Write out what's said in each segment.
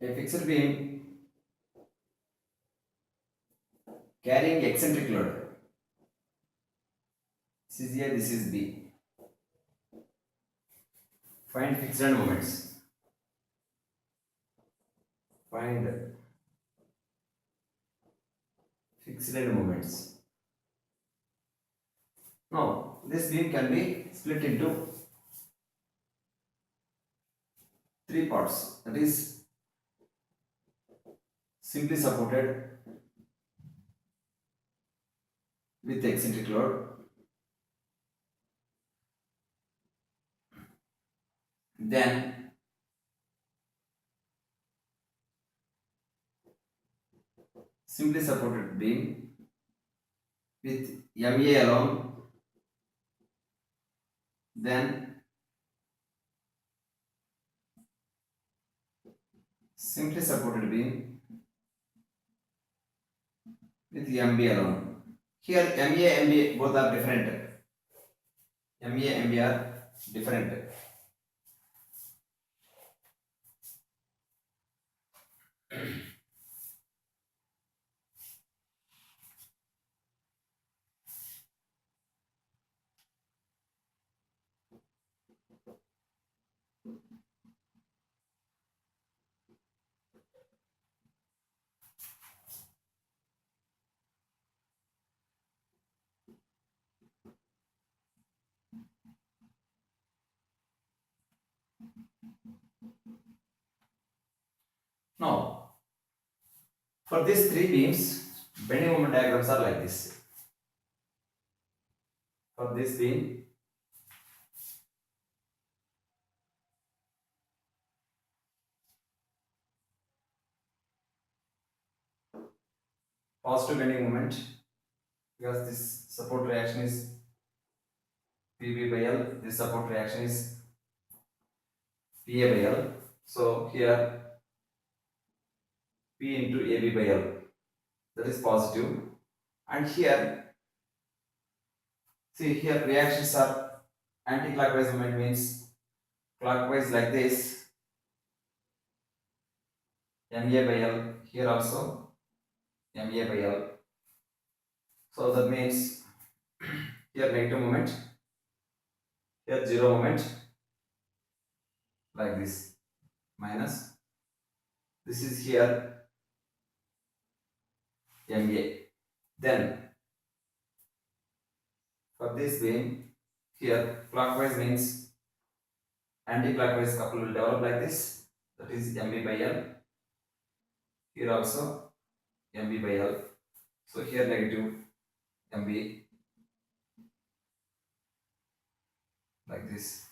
A fixed beam carrying eccentric load. This is A, this is B. Find fixed moments. Find fixed moments. Now, this beam can be split into three parts. That is simply supported with eccentric load. Then simply supported beam with MA alone. Then simply supported beam with MB alone. Here MA, MB both are different. MA, MB are different. Now, for these three beams, bending moment diagrams are like this. For this beam, positive bending moment, because this support reaction is PB by L, this support reaction is PA by L. So here P into AB by L, that is positive. And here, see here reactions are anti-clockwise moment, means clockwise like this, MA by L, here also MA by L. So that means here negative moment, here zero moment, like this, minus, this is here MA. Then for this beam, here clockwise means anti-clockwise couple will develop like this, that is MB by L. Here also MB by L. So here negative MB, like this,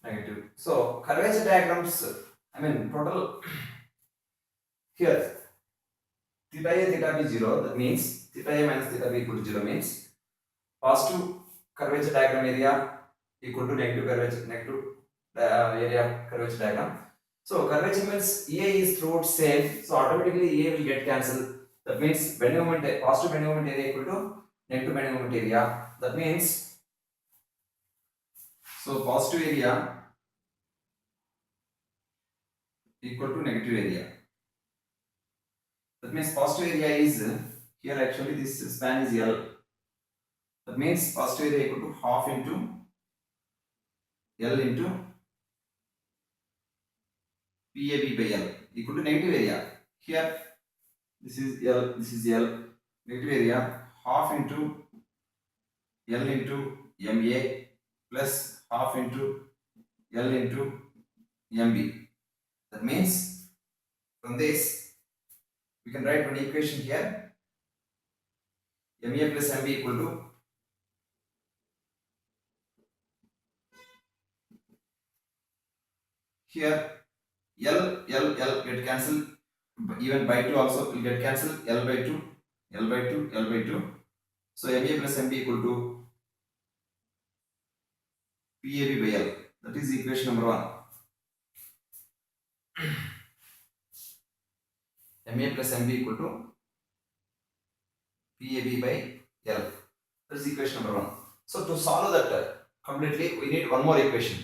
negative. So curvature diagrams, I mean total here theta A theta B 0, that means theta A minus theta B equal to 0 means positive curvature diagram area equal to negative curvature, negative area curvature diagram. So curvature means A is throughout same, so automatically A will get cancelled. That means bending moment, positive bending moment area equal to negative bending moment area. That means, so positive area equal to negative area. That means positive area is here, actually this span is L. That means positive area equal to half into L into PAB by L equal to negative area. Here this is L, this is L, negative area half into L into MA plus half into L into MB. That means from this we can write one equation here, MA plus MB equal to here L get cancelled, even by 2 also will get cancelled, L by 2, L by 2, L by 2. So MA plus MB equal to PAB by L. That is equation number 1. MA plus MB equal to PAB by L. That is equation number 1. So to solve that completely, we need one more equation.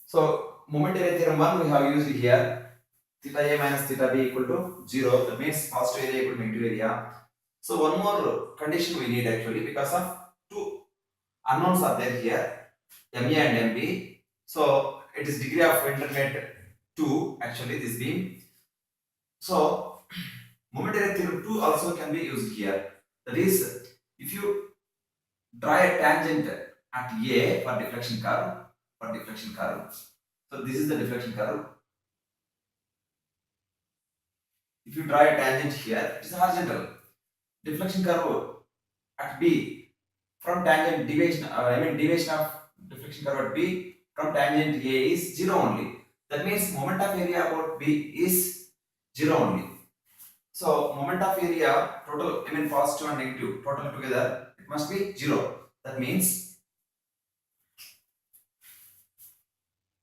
So moment area theorem 1 we have used here. theta A minus theta B equal to 0. That means positive area equal to negative area. So one more condition we need actually, because of two unknowns are there here, MA and MB. So it is degree of internet 2 actually this beam. So momentary theorem 2 also can be used here. That is, if you draw a tangent at A for deflection curve, so this is the deflection curve. If you draw a tangent here, it is horizontal. Deflection curve at B from tangent deviation, deviation of deflection curve at B from tangent A is 0 only. That means moment of area about B is 0 only. So moment of area total, positive and negative total together, it must be 0. That means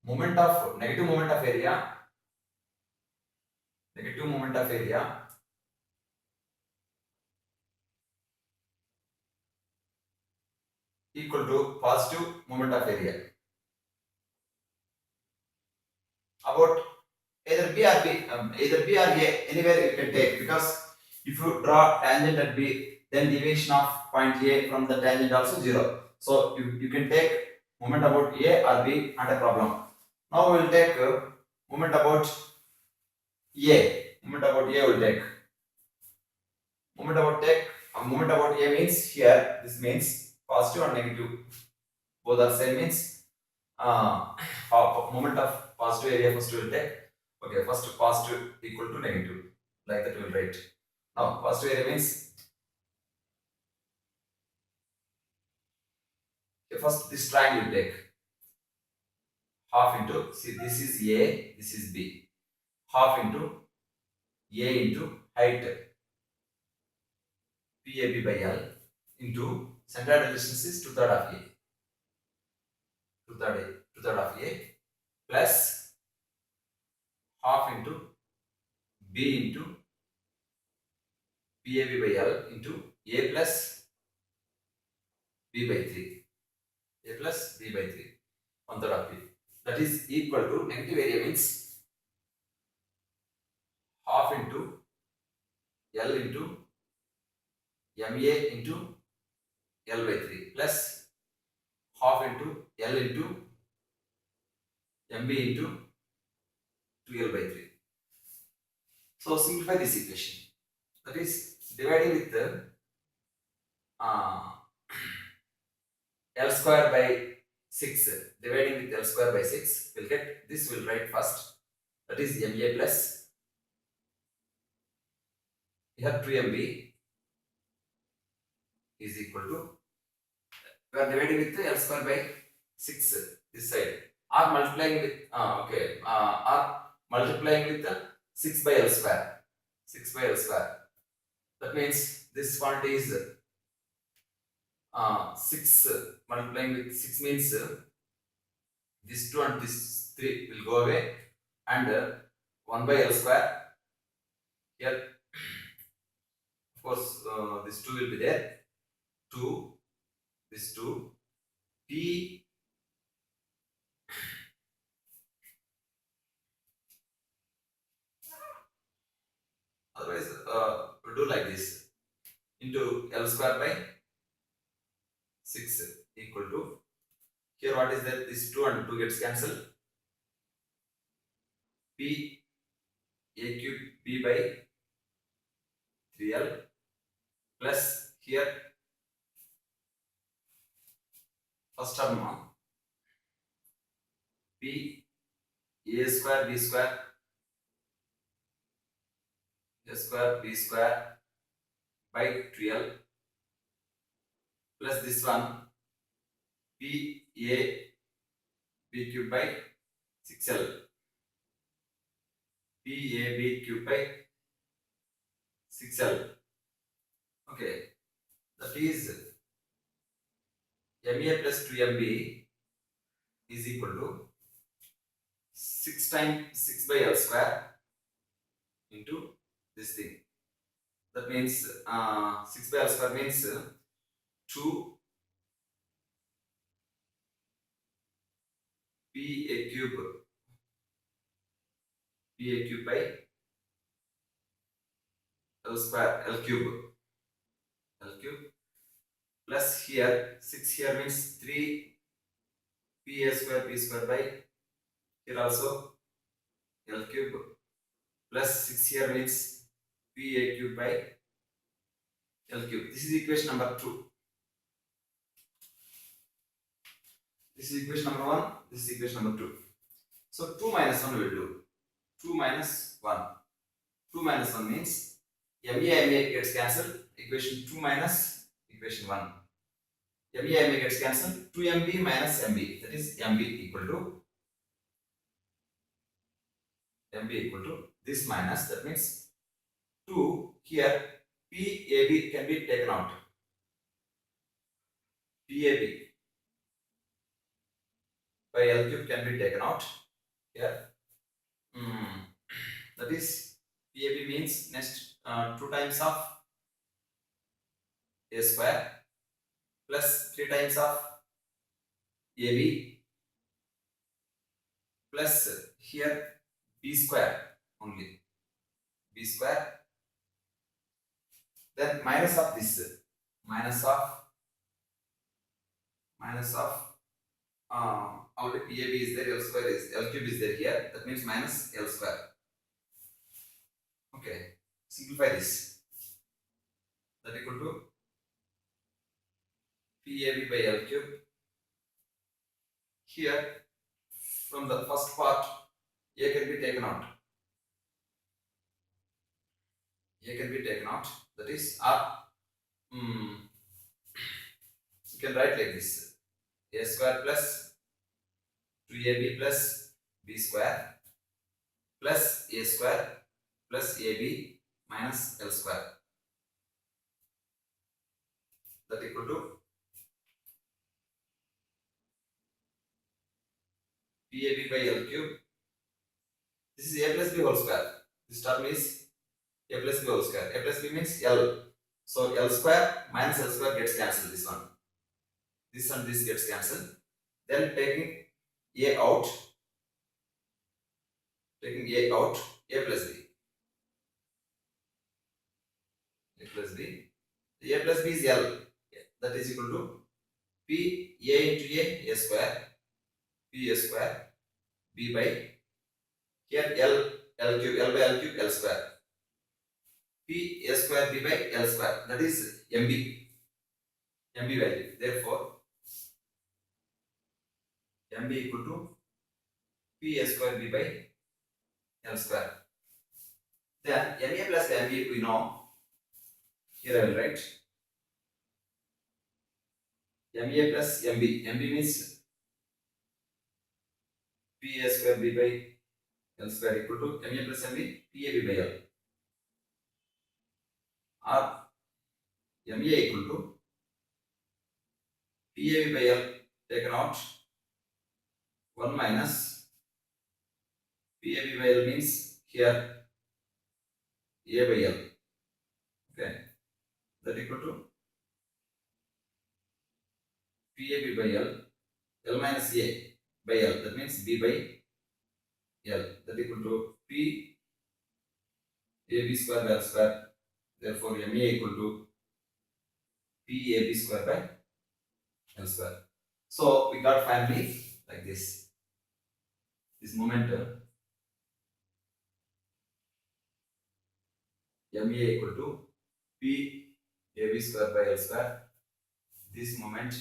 negative moment of area equal to positive moment of area about either B or A, anywhere you can take, because if you draw tangent at B, then deviation of point A from the tangent also 0. So you can take moment about A or B, not a problem. Now we will take moment about A. Will take moment about A means here this means positive and negative both are same, means moment of positive area first we will take. Okay, first positive equal to negative, like that we will write. Now positive area means, first this triangle you take half into, see this is A, this is B, half into A into height PAB by L into central distance is 2/3 of A, 2/3 of A plus half into B into PAB by L into A plus B by 3, A plus B by 3, 1/3 of B. That is equal to, negative area means half into L into MA into L by 3 plus half into L into MB into 2L by 3. So simplify this equation. That is dividing with the L square by 6. Dividing with L square by 6, we'll get this, will write first. That is MA plus, here 2MB is equal to, we are dividing with L square by 6 this side, or multiplying with or multiplying with 6 by L square, that means this quantity is 6, multiplying with 6 means this 2 and this 3 will go away, and 1 by L square here, of course this 2 will be there, 2, this 2, P, otherwise we'll do like this, into L square by 6 equal to, here what is that, this 2 and 2 gets cancelled, P A cube B by 3L plus here first term P A square B square B square by 2L plus this one P A B cube by 6L, P A B cube by 6L. Okay, that is MA plus 2MB is equal to 6 times 6 by L square into this thing. That means 6 by L square means 2 P A cube PA cube by L square L cube plus here 6 here means 3 PA square P square by here also L cube plus 6 here means PA cube by L cube. This is equation number 2. This is equation number 1. This is equation number 2. So 2 minus 1 will do. 2 minus 1. 2 minus 1 means MA gets cancelled. Equation 2 minus equation 1. MA gets cancelled. 2MB minus MB. That is MB equal to this minus. That means 2 here PAB can be taken out. PAB by L cube can be taken out here. That is PAB means next 2 times of A square plus 3 times of AB plus here B square only. B square. Then minus of this. Minus of already PAB is there, L square is L cube is there here. That means minus L square. Okay. Simplify this. That equal to PAB by L cube. Here from the first part A can be taken out. A can be taken out. That is you can write like this. A square plus 2AB plus B square plus A square plus AB minus L square. That equal to PAB by L cube. This is A plus B whole square. This term is A plus B whole square. A plus B means L. So L square minus L square gets cancelled. This one. This and this gets cancelled. Then taking A out. A plus B. A plus B. The A plus B is L. That is equal to P A into A square. P A square. B by here L cube, L by L cube, L square. P A square B by L square. That is MB value. Therefore, MB equal to P A square B by L square. Then MA plus MB we know. Here I will write MA plus MB. MB means PA square B by L square equal to MA plus MB PAB by L. Or MA equal to PAB by L taken out 1 minus PAB by L means here A by L. Okay. That equal to PAB by L minus A by L. That means B by L. That equal to P AB square by L square. Therefore, MA equal to PAB square by L square. So we got finally like this. This momentum MA equal to PAB square by L square. This moment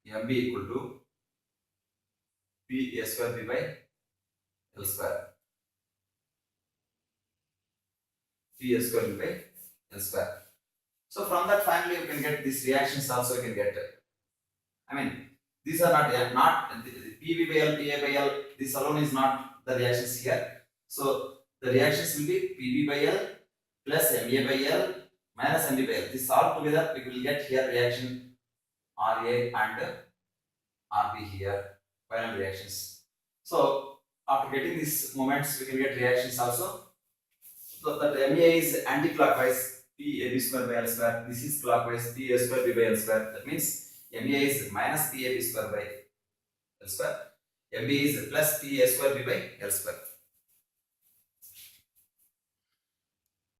MB equal to PA square B by L square. PA square B by L square. So from that finally you can get these reactions also you can get. I mean these are not PB by L, PA by L. This alone is not the reactions here. So the reactions will be PB by L plus MA by L minus MB by L. This all together we will get here reaction RA and RB here. Final reactions. So after getting these moments we can get reactions also. So that MA is anti-clockwise PAB square by L square. This is clockwise PA square B by L square. That means MA is minus PAB square by L square. MB is plus PA square B by L square.